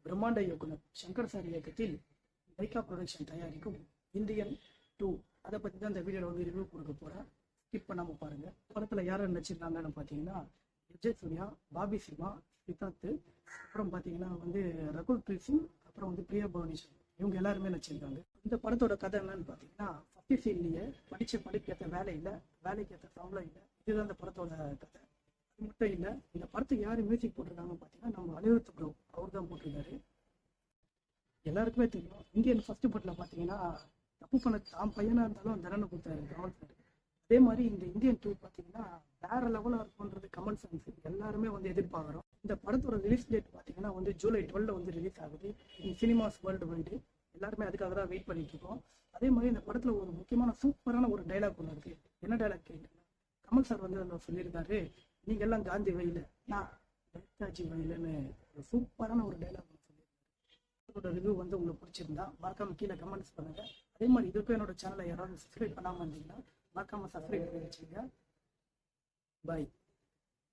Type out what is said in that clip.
பிரம்மாண்ட இயக்குனர் சங்கர் சார் இயக்கத்தில் லைகா ப்ரொடக்ஷன் தயாரிக்கும் இந்தியன் 2 அதை பற்றி தான் இந்த வீடியோவில் வந்து ரிவ்யூ கொடுக்க போகிறேன். ஸ்கிப் பண்ணாமல் பாருங்கள். படத்தில் யார் நடிச்சிருக்காங்கன்னு பார்த்தீங்கன்னா விஜய் சூர்யா, பாபி சிம்மா, சித்தார்த்து, அப்புறம் பார்த்தீங்கன்னா வந்து ரகுல் பிரீத் சிங், அப்புறம் வந்து பிரியா பவானிஷ், இவங்க எல்லாருமே நடிச்சிருக்காங்க. இந்த படத்தோட கதை என்னன்னு பார்த்தீங்கன்னா, ஃபஸ்ட் சீன்லேயே படித்த படிக்கேற்ற வேலை இல்லை, வேலைக்கு ஏற்ற சம்பளம் இல்லை. இதுதான் இந்த படத்தோட கதை. அது மட்டும் இல்லை, இந்த படத்துக்கு யார் மியூசிக் போட்டிருக்காங்கன்னு பார்த்தீங்கன்னா நம்ம அனிருத் ப்ரோ அவர் தான் போட்டிருக்காரு. எல்லாருக்குமே தெரியும், இந்தியன் ஃபர்ஸ்ட் படத்தில் பார்த்தீங்கன்னா தப்பு பண்ண தான் பையனாக இருந்தாலும் தண்டனை கொடுத்தாரு கமல் சார். அதே மாதிரி இந்த இந்தியன் 2 பார்த்தீங்கன்னா வேற லெவலாக இருக்கும்ன்றது கமல் சான்ஸ் எல்லாருமே வந்து எதிர்பார்க்குறோம். இந்த படத்தோட ரிலீஸ் டேட் பார்த்தீங்கன்னா வந்து ஜூலை 12 வந்து ரிலீஸ் ஆகுது. இது சினிமாஸ் வேர்ல்டு வைடு எல்லாருமே அதுக்காக தான் வெயிட் பண்ணிட்டு இருக்கோம். அதே மாதிரி இந்த படத்தில் ஒரு முக்கியமான சூப்பரான ஒரு டைலாக் ஒன்று இருக்கு. என்ன டைலாக் கேட்குறேன், கமல் சார் வந்து அதில் சொல்லியிருக்காரு, நீங்க எல்லாம் காந்தி வயல நான் நேதாஜி வயலுன்னு ஒரு சூப்பரான ஒரு டைலாக் சொல்லியிருக்காரு. ரிவ்யூ வந்து உங்களுக்கு பிடிச்சிருந்தா மறக்காம கீழே கமெண்ட்ஸ் பண்ணுங்க. அதே மாதிரி இதுக்கும் என்னோட சேனலை யாராவது சப்ஸ்கிரைப் பண்ணாமல் இருந்தீங்கன்னா மறக்காம சப்ஸ்கிரைப் பண்ணி வச்சுங்க. பாய்.